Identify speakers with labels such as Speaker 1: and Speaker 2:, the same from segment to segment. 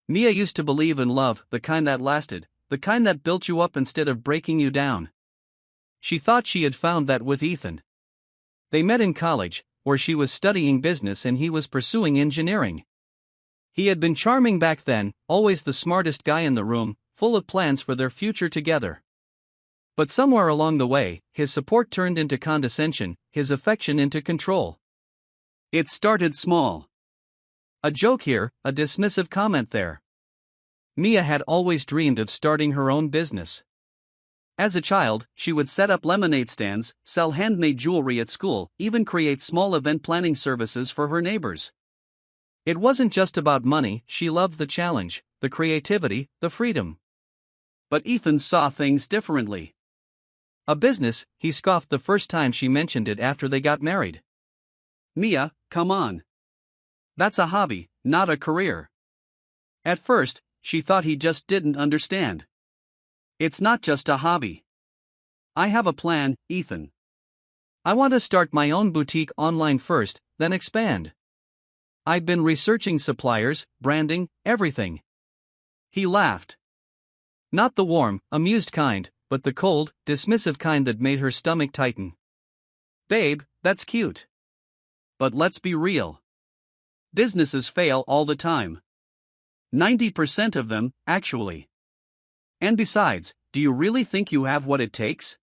Speaker 1: Mia used to believe in love, the kind that lasted, the kind that built you up instead of breaking you down. She thought she had found that with Ethan. They met in college, where she was studying business and he was pursuing engineering. He had been charming back then, always the smartest guy in the room, full of plans for their future together. But somewhere along the way, his support turned into condescension, his affection into control. It started small. A joke here, a dismissive comment there. Mia had always dreamed of starting her own business. As a child, she would set up lemonade stands, sell handmade jewelry at school, even create small event planning services for her neighbors. It wasn't just about money, she loved the challenge, the creativity, the freedom. But Ethan saw things differently. A business, he scoffed the first time she mentioned it after they got married. Mia, come on. That's a hobby, not a career. At first, she thought he just didn't understand. It's not just a hobby. I have a plan, Ethan. I want to start my own boutique online first, then expand. I've been researching suppliers, branding, everything. He laughed. Not the warm, amused kind, but the cold, dismissive kind that made her stomach tighten. Babe, that's cute. But let's be real. Businesses fail all the time. 90% of them, actually. And besides, do you really think you have what it takes?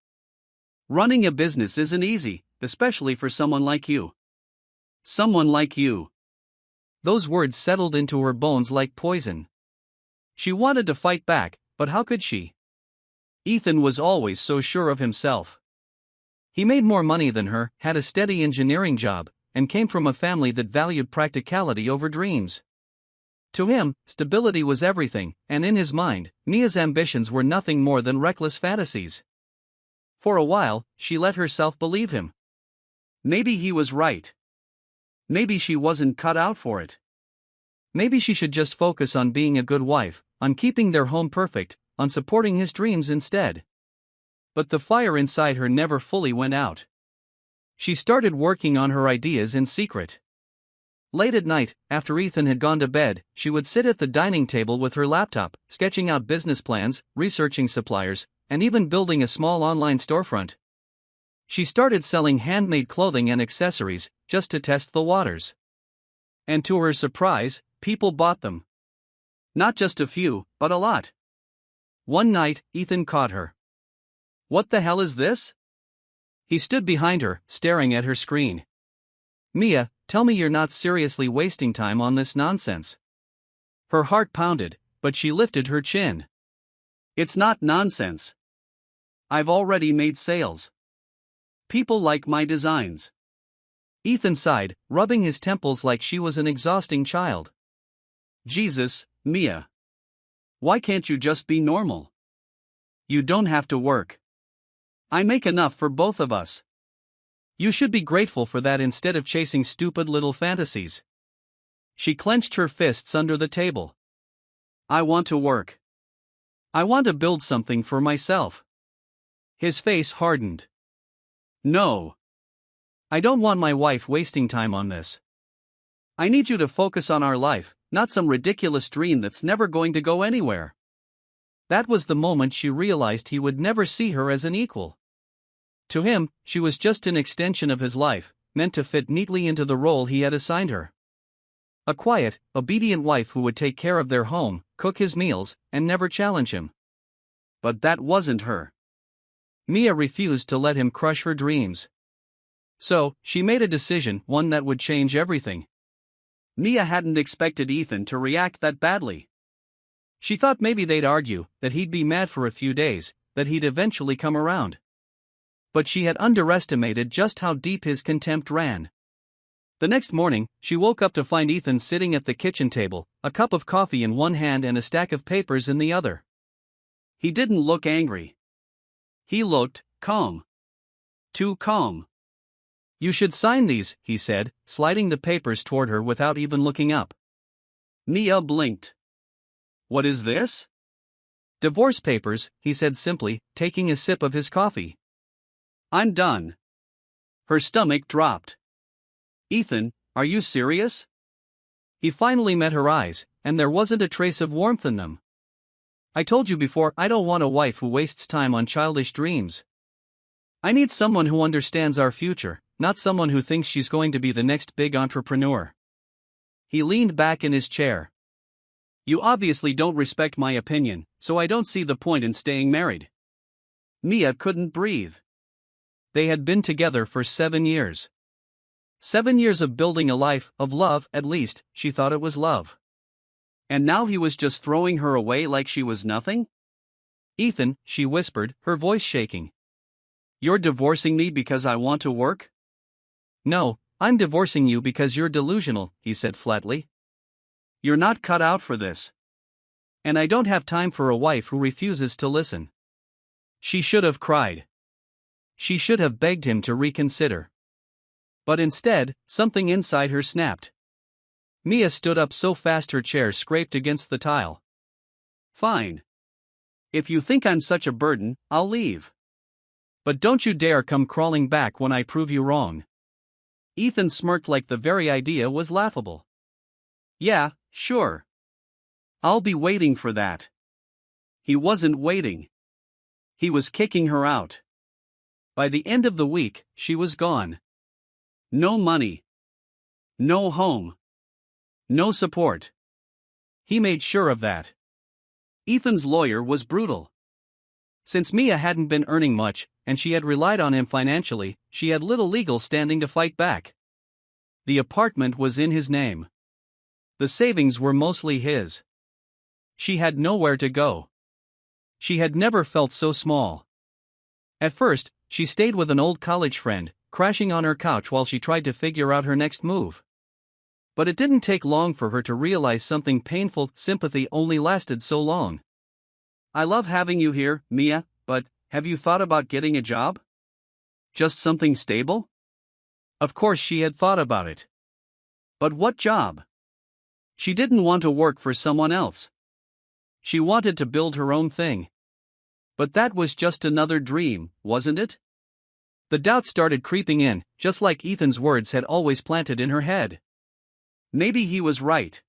Speaker 1: Running a business isn't easy, especially for someone like you. Someone like you. Those words settled into her bones like poison. She wanted to fight back, but how could she? Ethan was always so sure of himself. He made more money than her, had a steady engineering job, and came from a family that valued practicality over dreams. To him, stability was everything, and in his mind, Mia's ambitions were nothing more than reckless fantasies. For a while, she let herself believe him. Maybe he was right. Maybe she wasn't cut out for it. Maybe she should just focus on being a good wife, on keeping their home perfect, on supporting his dreams instead. But the fire inside her never fully went out. She started working on her ideas in secret. Late at night, after Ethan had gone to bed, she would sit at the dining table with her laptop, sketching out business plans, researching suppliers, and even building a small online storefront. She started selling handmade clothing and accessories, just to test the waters. And to her surprise, people bought them. Not just a few, but a lot. One night, Ethan caught her. "What the hell is this?" He stood behind her, staring at her screen. "Mia, tell me you're not seriously wasting time on this nonsense." Her heart pounded, but she lifted her chin. "It's not nonsense. I've already made sales. People like my designs." Ethan sighed, rubbing his temples like she was an exhausting child. "Jesus, Mia. Why can't you just be normal? You don't have to work. I make enough for both of us. You should be grateful for that instead of chasing stupid little fantasies." She clenched her fists under the table. "I want to work. I want to build something for myself." His face hardened. "No. I don't want my wife wasting time on this. I need you to focus on our life, not some ridiculous dream that's never going to go anywhere." That was the moment she realized he would never see her as an equal. To him, she was just an extension of his life, meant to fit neatly into the role he had assigned her. A quiet, obedient wife who would take care of their home, cook his meals, and never challenge him. But that wasn't her. Mia refused to let him crush her dreams. So, she made a decision, one that would change everything. Mia hadn't expected Ethan to react that badly. She thought maybe they'd argue, that he'd be mad for a few days, that he'd eventually come around. But she had underestimated just how deep his contempt ran. The next morning, she woke up to find Ethan sitting at the kitchen table, a cup of coffee in one hand and a stack of papers in the other. He didn't look angry. He looked calm. Too calm. "You should sign these," he said, sliding the papers toward her without even looking up. Mia blinked. "What is this?" "Divorce papers," he said simply, taking a sip of his coffee. "I'm done." Her stomach dropped. "Ethan, are you serious?" He finally met her eyes, and there wasn't a trace of warmth in them. I told you before, I don't want a wife who wastes time on childish dreams. I need someone who understands our future, not someone who thinks she's going to be the next big entrepreneur. He leaned back in his chair. You obviously don't respect my opinion, so I don't see the point in staying married. Mia couldn't breathe. They had been together for 7 years. 7 years of building a life, of love, at least, she thought it was love. And now he was just throwing her away like she was nothing? Ethan, she whispered, her voice shaking. You're divorcing me because I want to work? No, I'm divorcing you because you're delusional, he said flatly. You're not cut out for this. And I don't have time for a wife who refuses to listen. She should have cried. She should have begged him to reconsider. But instead, something inside her snapped. Mia stood up so fast her chair scraped against the tile. Fine. If you think I'm such a burden, I'll leave. But don't you dare come crawling back when I prove you wrong. Ethan smirked like the very idea was laughable. Yeah, sure. I'll be waiting for that. He wasn't waiting. He was kicking her out. By the end of the week, she was gone. No money. No home. No support. He made sure of that. Ethan's lawyer was brutal. Since Mia hadn't been earning much, and she had relied on him financially, she had little legal standing to fight back. The apartment was in his name. The savings were mostly his. She had nowhere to go. She had never felt so small. At first, she stayed with an old college friend, crashing on her couch while she tried to figure out her next move. But it didn't take long for her to realize something painful. Sympathy only lasted so long. I love having you here, Mia, but have you thought about getting a job? Just something stable? Of course she had thought about it. But what job? She didn't want to work for someone else. She wanted to build her own thing. But that was just another dream, wasn't it? The doubt started creeping in, just like Ethan's words had always planted in her head. Maybe he was right.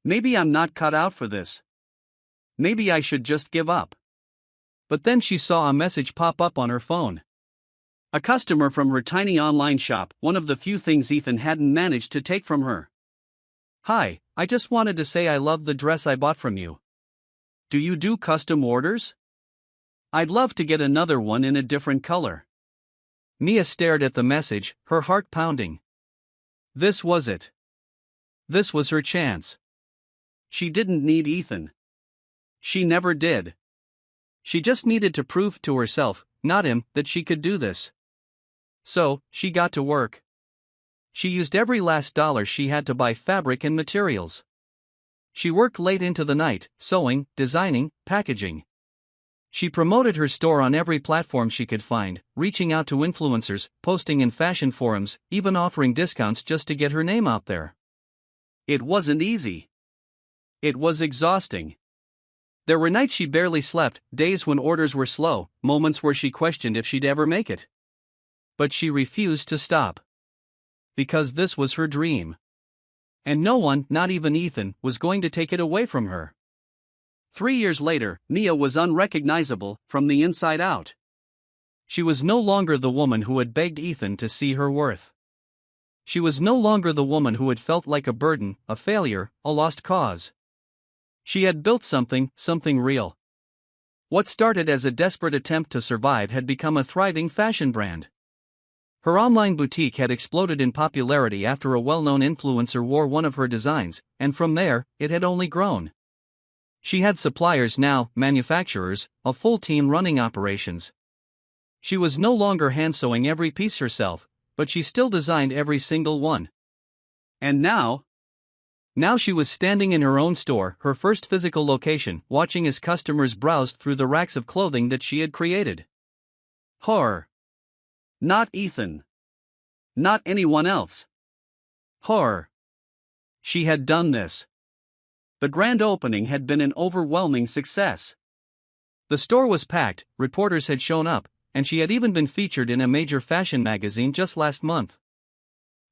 Speaker 1: Maybe I'm not cut out for this. Maybe I should just give up. But then she saw a message pop up on her phone. A customer from her tiny online shop, one of the few things Ethan hadn't managed to take from her. Hi, I just wanted to say I love the dress I bought from you. Do you do custom orders? I'd love to get another one in a different color. Mia stared at the message, her heart pounding. This was it. This was her chance. She didn't need Ethan. She never did. She just needed to prove to herself, not him, that she could do this. So, she got to work. She used every last dollar she had to buy fabric and materials. She worked late into the night, sewing, designing, packaging. She promoted her store on every platform she could find, reaching out to influencers, posting in fashion forums, even offering discounts just to get her name out there. It wasn't easy. It was exhausting. There were nights she barely slept, days when orders were slow, moments where she questioned if she'd ever make it. But she refused to stop. Because this was her dream. And no one, not even Ethan, was going to take it away from her. 3 years later, Mia was unrecognizable from the inside out. She was no longer the woman who had begged Ethan to see her worth. She was no longer the woman who had felt like a burden, a failure, a lost cause. She had built something real. What started as a desperate attempt to survive had become a thriving fashion brand. Her online boutique had exploded in popularity after a well-known influencer wore one of her designs, and from there, it had only grown. She had suppliers now, manufacturers, a full team running operations. She was no longer hand-sewing every piece herself, but she still designed every single one. And now she was standing in her own store, her first physical location, watching as customers browsed through the racks of clothing that she had created. Horror. Not Ethan. Not anyone else. Horror. She had done this. The grand opening had been an overwhelming success. The store was packed, reporters had shown up, and she had even been featured in a major fashion magazine just last month.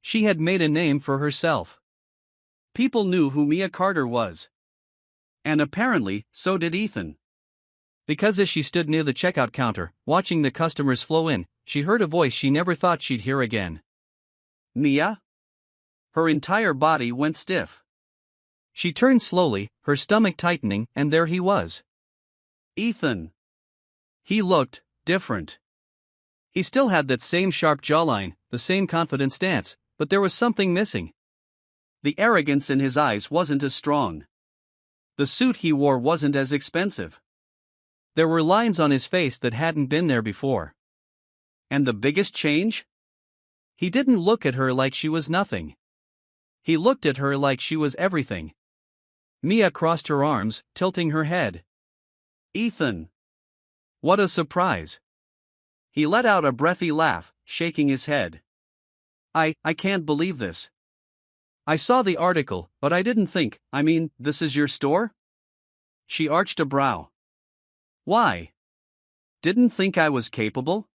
Speaker 1: She had made a name for herself. People knew who Mia Carter was. And apparently, so did Ethan. Because as she stood near the checkout counter, watching the customers flow in, she heard a voice she never thought she'd hear again. Mia? Her entire body went stiff. She turned slowly, her stomach tightening, and there he was. Ethan. He looked different. He still had that same sharp jawline, the same confident stance, but there was something missing. The arrogance in his eyes wasn't as strong. The suit he wore wasn't as expensive. There were lines on his face that hadn't been there before. And the biggest change? He didn't look at her like she was nothing. He looked at her like she was everything. Mia crossed her arms, tilting her head. Ethan. What a surprise. He let out a breathy laugh, shaking his head. I can't believe this. I saw the article, but I didn't think, this is your store? She arched a brow. Why? Didn't think I was capable?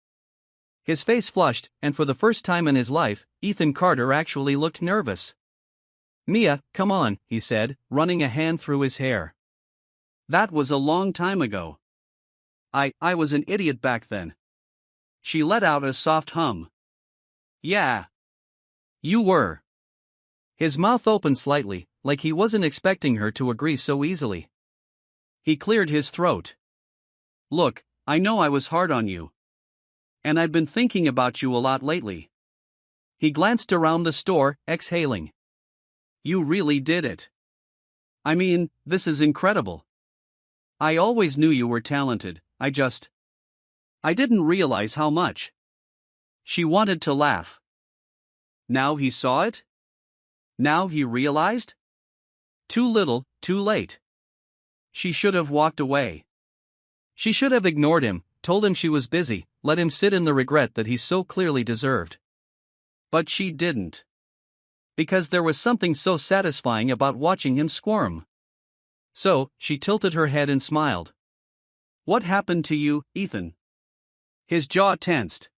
Speaker 1: His face flushed, and for the first time in his life, Ethan Carter actually looked nervous. Mia, come on, he said, running a hand through his hair. That was a long time ago. I was an idiot back then. She let out a soft hum. Yeah. You were. His mouth opened slightly, like he wasn't expecting her to agree so easily. He cleared his throat. Look, I know I was hard on you. And I've been thinking about you a lot lately. He glanced around the store, exhaling. You really did it. This is incredible. I always knew you were talented, I didn't realize how much. She wanted to laugh. Now he saw it? Now he realized? Too little, too late. She should have walked away. She should have ignored him, told him she was busy, let him sit in the regret that he so clearly deserved. But she didn't. Because there was something so satisfying about watching him squirm. So, she tilted her head and smiled. What happened to you, Ethan? His jaw tensed.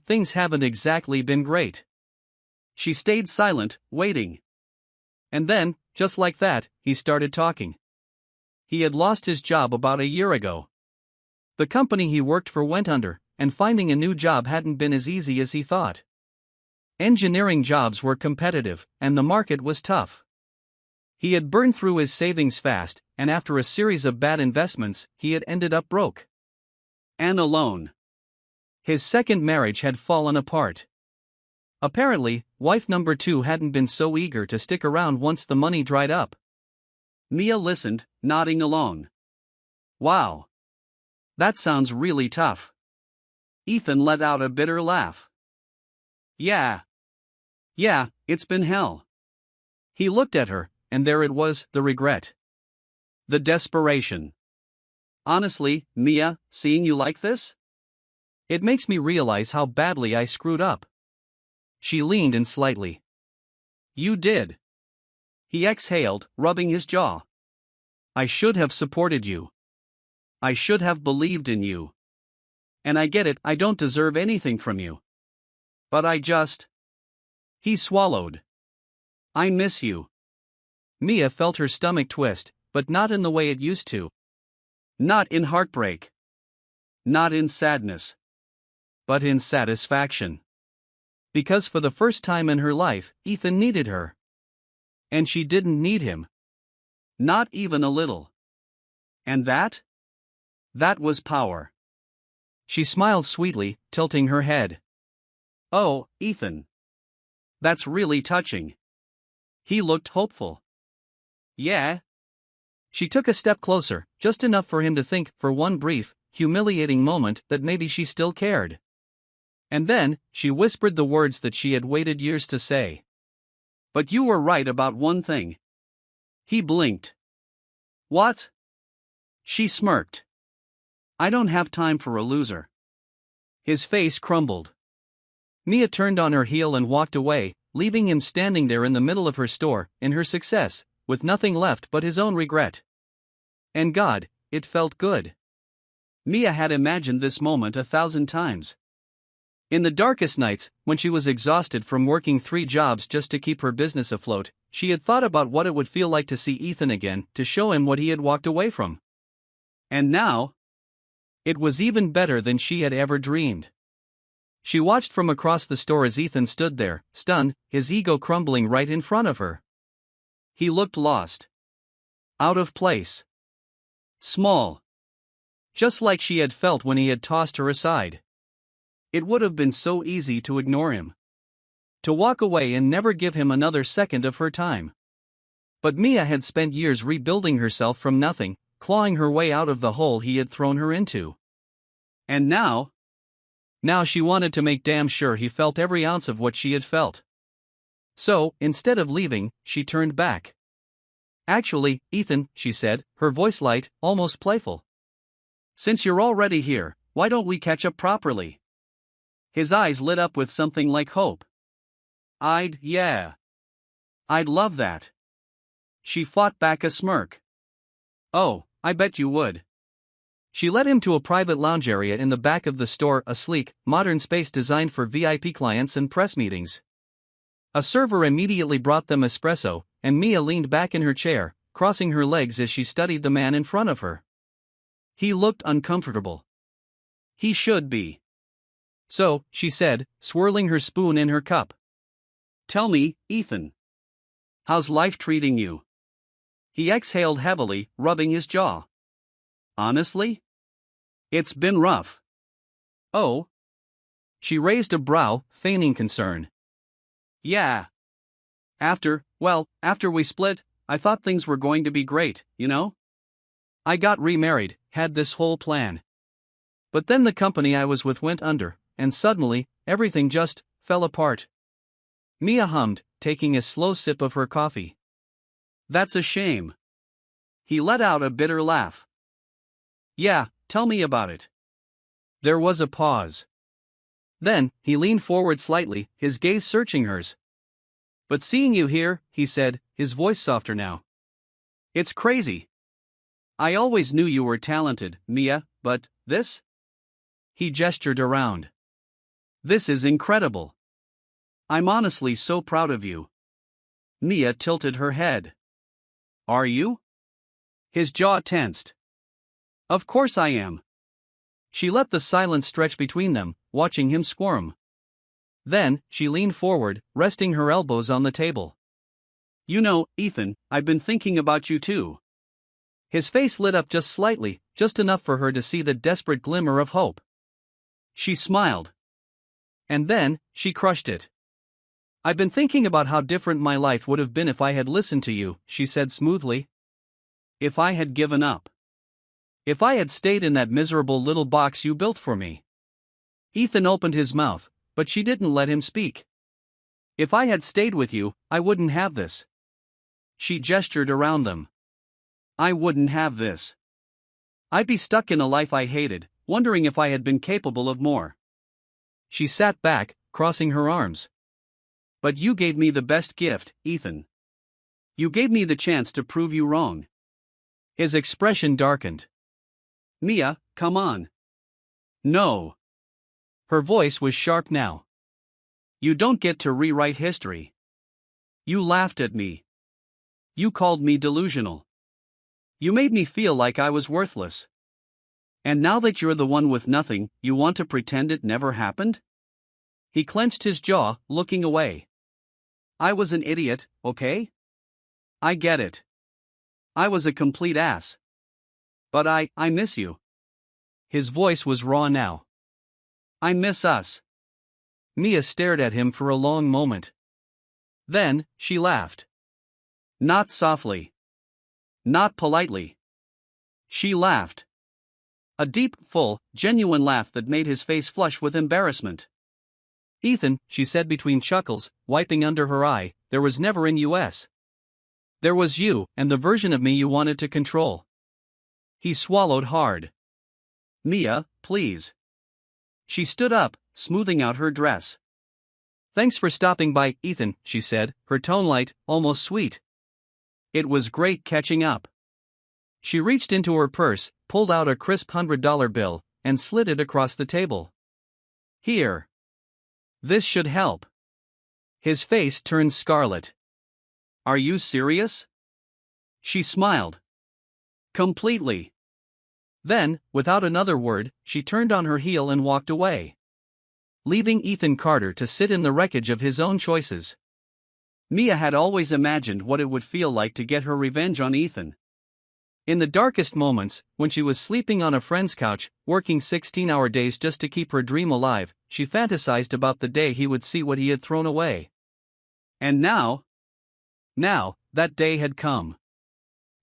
Speaker 1: Things haven't exactly been great. She stayed silent, waiting. And then, just like that, he started talking. He had lost his job about a year ago. The company he worked for went under, and finding a new job hadn't been as easy as he thought. Engineering jobs were competitive, and the market was tough. He had burned through his savings fast, and after a series of bad investments, he had ended up broke. And alone. His second marriage had fallen apart. Apparently, wife number 2 hadn't been so eager to stick around once the money dried up. Mia listened, nodding along. Wow. That sounds really tough. Ethan let out a bitter laugh. Yeah, it's been hell. He looked at her, and there it was, the regret. The desperation. Honestly, Mia, seeing you like this? It makes me realize how badly I screwed up. She leaned in slightly. You did. He exhaled, rubbing his jaw. I should have supported you. I should have believed in you. And I get it, I don't deserve anything from you. But He swallowed. I miss you. Mia felt her stomach twist, but not in the way it used to. Not in heartbreak. Not in sadness. But in satisfaction. Because for the first time in her life, Ethan needed her. And she didn't need him. Not even a little. And that? That was power. She smiled sweetly, tilting her head. Oh, Ethan. That's really touching. He looked hopeful. Yeah. She took a step closer, just enough for him to think, for one brief, humiliating moment, that maybe she still cared. And then, she whispered the words that she had waited years to say. But you were right about one thing. He blinked. What? She smirked. I don't have time for a loser. His face crumbled. Mia turned on her heel and walked away, leaving him standing there in the middle of her store, in her success, with nothing left but his own regret. And God, it felt good. Mia had imagined this moment 1,000 times. In the darkest nights, when she was exhausted from working 3 jobs just to keep her business afloat, she had thought about what it would feel like to see Ethan again, to show him what he had walked away from. And now, it was even better than she had ever dreamed. She watched from across the store as Ethan stood there, stunned, his ego crumbling right in front of her. He looked lost. Out of place. Small. Just like she had felt when he had tossed her aside. It would have been so easy to ignore him. To walk away and never give him another second of her time. But Mia had spent years rebuilding herself from nothing, clawing her way out of the hole he had thrown her into. And now she wanted to make damn sure he felt every ounce of what she had felt. So, instead of leaving, she turned back. "Actually, Ethan," she said, her voice light, almost playful. "Since you're already here, why don't we catch up properly?" His eyes lit up with something like hope. I'd love that." She fought back a smirk. "Oh, I bet you would." She led him to a private lounge area in the back of the store, a sleek, modern space designed for VIP clients and press meetings. A server immediately brought them espresso, and Mia leaned back in her chair, crossing her legs as she studied the man in front of her. He looked uncomfortable. He should be. "So," she said, swirling her spoon in her cup. "Tell me, Ethan. How's life treating you?" He exhaled heavily, rubbing his jaw. "Honestly? It's been rough." "Oh?" She raised a brow, feigning concern. "Yeah. After we split, I thought things were going to be great, you know? I got remarried, had this whole plan. But then the company I was with went under, and suddenly, everything just fell apart." Mia hummed, taking a slow sip of her coffee. "That's a shame." He let out a bitter laugh. "Yeah, tell me about it." There was a pause. Then, he leaned forward slightly, his gaze searching hers. "But seeing you here," he said, his voice softer now. "It's crazy. I always knew you were talented, Mia, but this?" He gestured around. "This is incredible. I'm honestly so proud of you." Mia tilted her head. "Are you?" His jaw tensed. "Of course I am." She let the silence stretch between them, watching him squirm. Then, she leaned forward, resting her elbows on the table. "You know, Ethan, I've been thinking about you too." His face lit up just slightly, just enough for her to see the desperate glimmer of hope. She smiled. And then, she crushed it. "I've been thinking about how different my life would have been if I had listened to you," she said smoothly. "If I had given up. If I had stayed in that miserable little box you built for me." Ethan opened his mouth, but she didn't let him speak. "If I had stayed with you, I wouldn't have this." She gestured around them. "I wouldn't have this. I'd be stuck in a life I hated, wondering if I had been capable of more." She sat back, crossing her arms. "But you gave me the best gift, Ethan. You gave me the chance to prove you wrong." His expression darkened. "Mia, come on." "No." Her voice was sharp now. "You don't get to rewrite history. You laughed at me. You called me delusional. You made me feel like I was worthless. And now that you're the one with nothing, you want to pretend it never happened?" He clenched his jaw, looking away. "I was an idiot, okay? I get it. I was a complete ass. But I miss you." His voice was raw now. "I miss us." Mia stared at him for a long moment. Then, she laughed. Not softly. Not politely. She laughed. A deep, full, genuine laugh that made his face flush with embarrassment. "Ethan," she said between chuckles, wiping under her eye, "there was never an US. There was you, and the version of me you wanted to control." He swallowed hard. "Mia, please." She stood up, smoothing out her dress. "Thanks for stopping by, Ethan," she said, her tone light, almost sweet. "It was great catching up." She reached into her purse, pulled out a crisp $100 bill, and slid it across the table. "Here. This should help. His face turned scarlet. Are you serious? She smiled. Completely. Then, without another word, she turned on her heel and walked away, leaving Ethan Carter to sit in the wreckage of his own choices. Mia had always imagined what it would feel like to get her revenge on Ethan. In the darkest moments, when she was sleeping on a friend's couch, working 16-hour days just to keep her dream alive, she fantasized about the day he would see what he had thrown away. And now, that day had come.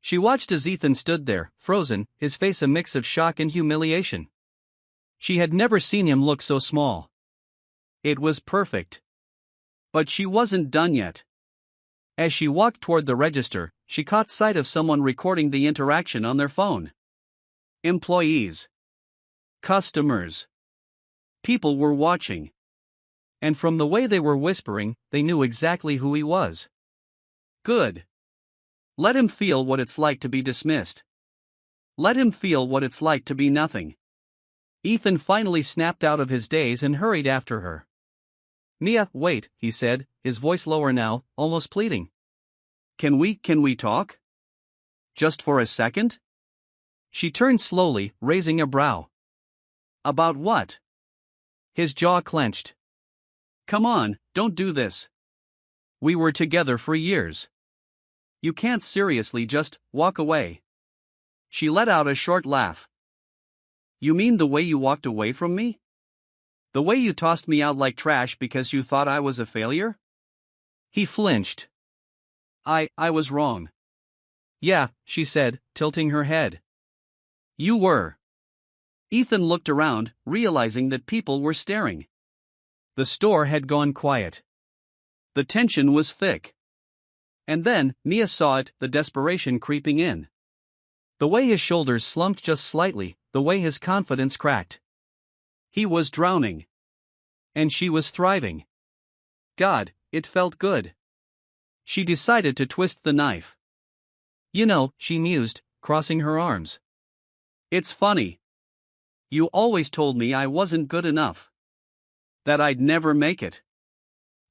Speaker 1: She watched as Ethan stood there, frozen, his face a mix of shock and humiliation. She had never seen him look so small. It was perfect. But she wasn't done yet. As she walked toward the register, she caught sight of someone recording the interaction on their phone. Employees. Customers. People were watching. And from the way they were whispering, they knew exactly who he was. Good. Let him feel what it's like to be dismissed. Let him feel what it's like to be nothing. Ethan finally snapped out of his daze and hurried after her. Mia, wait, he said, his voice lower now, almost pleading. Can we talk? Just for a second? She turned slowly, raising a brow. About what? His jaw clenched. Come on, don't do this. We were together for years. You can't seriously just walk away. She let out a short laugh. You mean the way you walked away from me? The way you tossed me out like trash because you thought I was a failure? He flinched. I was wrong. Yeah, she said, tilting her head. You were. Ethan looked around, realizing that people were staring. The store had gone quiet. The tension was thick. And then, Mia saw it, the desperation creeping in. The way his shoulders slumped just slightly, the way his confidence cracked. He was drowning. And she was thriving. God, it felt good. She decided to twist the knife. You know, she mused, crossing her arms. It's funny. You always told me I wasn't good enough. That I'd never make it.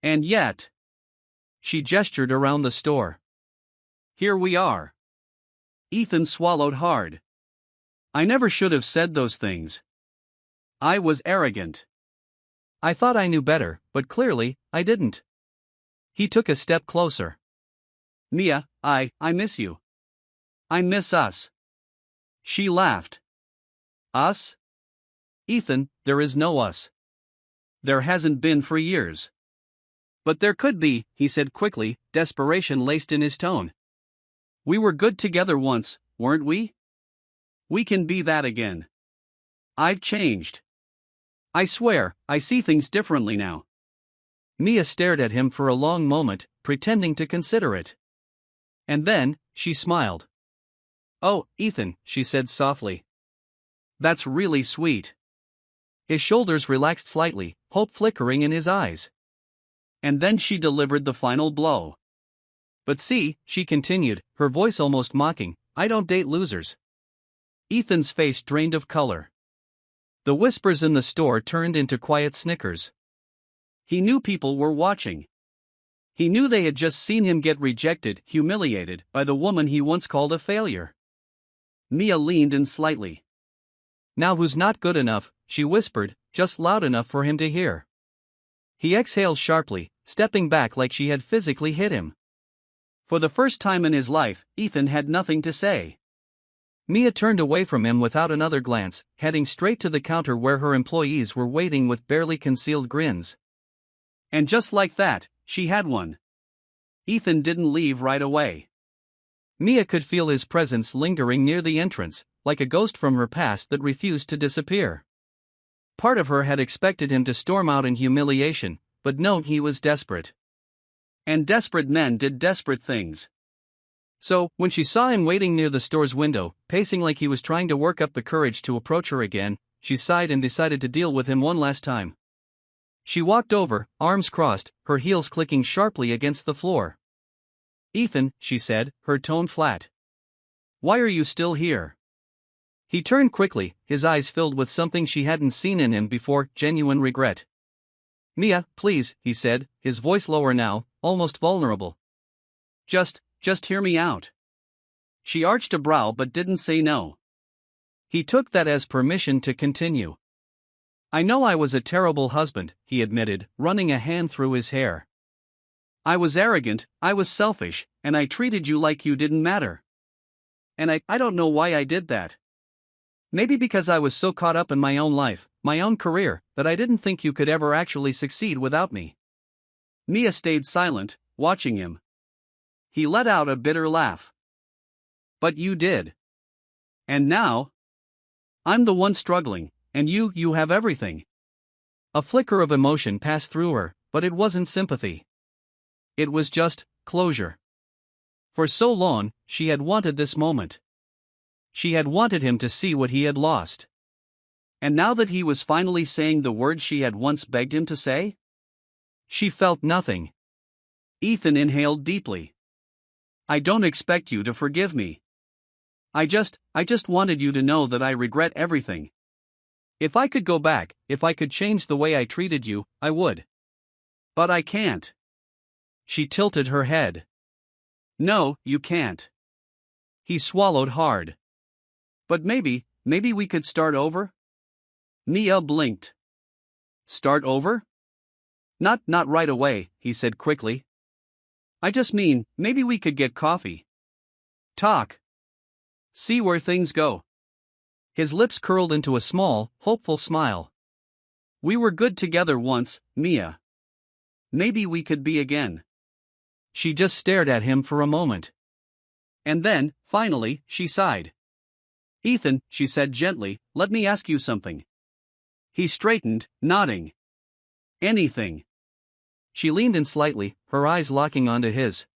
Speaker 1: And yet. She gestured around the store. Here we are. Ethan swallowed hard. I never should have said those things. I was arrogant. I thought I knew better, but clearly, I didn't. He took a step closer. Mia, I miss you. I miss us. She laughed. Us? Ethan, there is no us. There hasn't been for years. But there could be, he said quickly, desperation laced in his tone. We were good together once, weren't we? We can be that again. I've changed. I swear, I see things differently now. Mia stared at him for a long moment, pretending to consider it. And then, she smiled. Oh, Ethan, she said softly. That's really sweet. His shoulders relaxed slightly, hope flickering in his eyes. And then she delivered the final blow. But see, she continued, her voice almost mocking, I don't date losers. Ethan's face drained of color. The whispers in the store turned into quiet snickers. He knew people were watching. He knew they had just seen him get rejected, humiliated, by the woman he once called a failure. Mia leaned in slightly. Now who's not good enough, she whispered, just loud enough for him to hear. He exhaled sharply, stepping back like she had physically hit him. For the first time in his life, Ethan had nothing to say. Mia turned away from him without another glance, heading straight to the counter where her employees were waiting with barely concealed grins. And just like that, she had one. Ethan didn't leave right away. Mia could feel his presence lingering near the entrance, like a ghost from her past that refused to disappear. Part of her had expected him to storm out in humiliation, but no, he was desperate. And desperate men did desperate things. So, when she saw him waiting near the store's window, pacing like he was trying to work up the courage to approach her again, she sighed and decided to deal with him one last time. She walked over, arms crossed, her heels clicking sharply against the floor. Ethan, she said, her tone flat. Why are you still here? He turned quickly, his eyes filled with something she hadn't seen in him before, genuine regret. Mia, please, he said, his voice lower now, almost vulnerable. Just hear me out. She arched a brow but didn't say no. He took that as permission to continue. I know I was a terrible husband, he admitted, running a hand through his hair. I was arrogant, I was selfish, and I treated you like you didn't matter. And I don't know why I did that. Maybe because I was so caught up in my own life, my own career, that I didn't think you could ever actually succeed without me. Mia stayed silent, watching him. He let out a bitter laugh. But you did. And now? I'm the one struggling, and you have everything. A flicker of emotion passed through her, but it wasn't sympathy. It was just closure. For so long, she had wanted this moment. She had wanted him to see what he had lost. And now that he was finally saying the words she had once begged him to say? She felt nothing. Ethan inhaled deeply. I don't expect you to forgive me. I just wanted you to know that I regret everything. If I could go back, if I could change the way I treated you, I would. But I can't. She tilted her head. No, you can't. He swallowed hard. But maybe we could start over? Mia blinked. Start over? Not right away, he said quickly. I just mean, maybe we could get coffee. Talk. See where things go. His lips curled into a small, hopeful smile. We were good together once, Mia. Maybe we could be again. She just stared at him for a moment. And then, finally, she sighed. Ethan, she said gently, let me ask you something. He straightened, nodding. Anything. She leaned in slightly, her eyes locking onto his.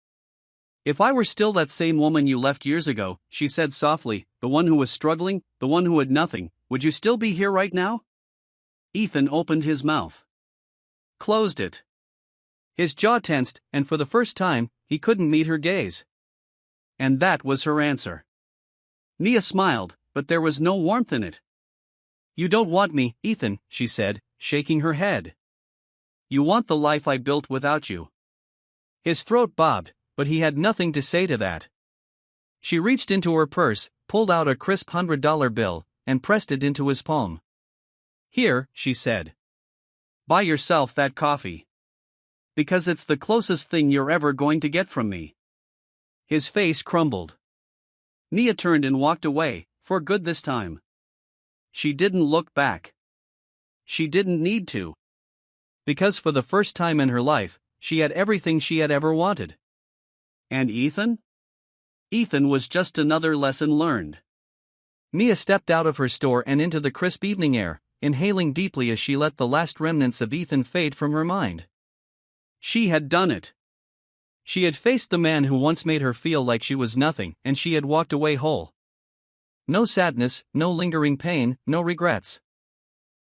Speaker 1: If I were still that same woman you left years ago, she said softly, the one who was struggling, the one who had nothing, would you still be here right now? Ethan opened his mouth. Closed it. His jaw tensed, and for the first time, he couldn't meet her gaze. And that was her answer. Mia smiled, but there was no warmth in it. You don't want me, Ethan, she said, shaking her head. You want the life I built without you. His throat bobbed, but he had nothing to say to that. She reached into her purse, pulled out a crisp $100 bill, and pressed it into his palm. Here, she said. Buy yourself that coffee. Because it's the closest thing you're ever going to get from me. His face crumbled. Mia turned and walked away, for good this time. She didn't look back. She didn't need to. Because for the first time in her life, she had everything she had ever wanted. And Ethan? Ethan was just another lesson learned. Mia stepped out of her store and into the crisp evening air, inhaling deeply as she let the last remnants of Ethan fade from her mind. She had done it. She had faced the man who once made her feel like she was nothing, and she had walked away whole. No sadness, no lingering pain, no regrets.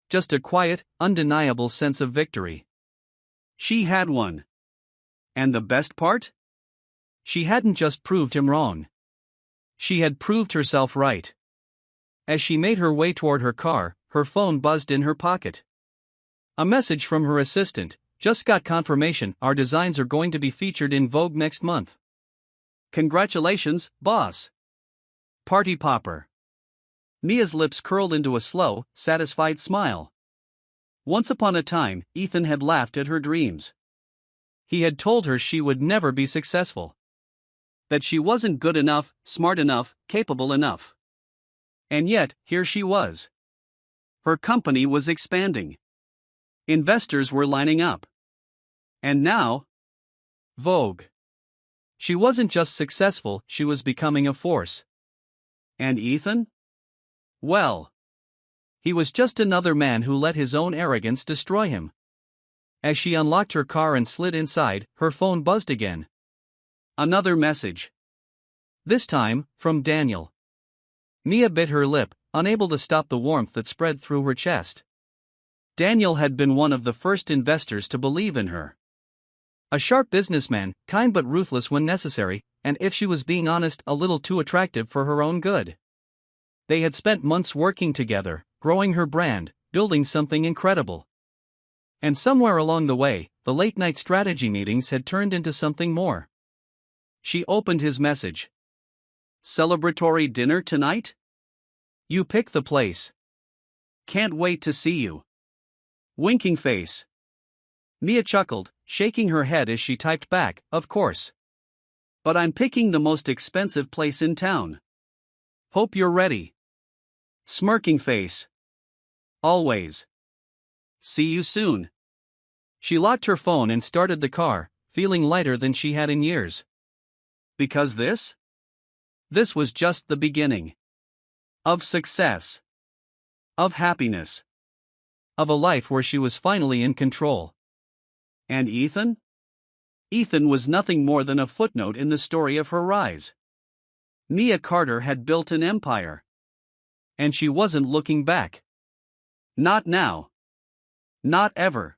Speaker 1: Just a quiet, undeniable sense of victory. She had won. And the best part? She hadn't just proved him wrong. She had proved herself right. As she made her way toward her car, her phone buzzed in her pocket. A message from her assistant. Just got confirmation our designs are going to be featured in Vogue next month. Congratulations, boss. Party popper. Mia's lips curled into a slow, satisfied smile. Once upon a time, Ethan had laughed at her dreams. He had told her she would never be successful. That she wasn't good enough, smart enough, capable enough. And yet, here she was. Her company was expanding. Investors were lining up. And now? Vogue. She wasn't just successful, she was becoming a force. And Ethan? Well. He was just another man who let his own arrogance destroy him. As she unlocked her car and slid inside, her phone buzzed again. Another message. This time, from Daniel. Mia bit her lip, unable to stop the warmth that spread through her chest. Daniel had been one of the first investors to believe in her. A sharp businessman, kind but ruthless when necessary, and if she was being honest, a little too attractive for her own good. They had spent months working together, growing her brand, building something incredible. And somewhere along the way, the late-night strategy meetings had turned into something more. She opened his message. Celebratory dinner tonight? You pick the place. Can't wait to see you. Winking face. Mia chuckled, shaking her head as she typed back, of course. But I'm picking the most expensive place in town. Hope you're ready. Smirking face. Always. See you soon. She locked her phone and started the car, feeling lighter than she had in years. Because this was just the beginning. Of success. Of happiness. Of a life where she was finally in control. And Ethan? Ethan was nothing more than a footnote in the story of her rise. Mia Carter had built an empire. And she wasn't looking back. Not now. Not ever.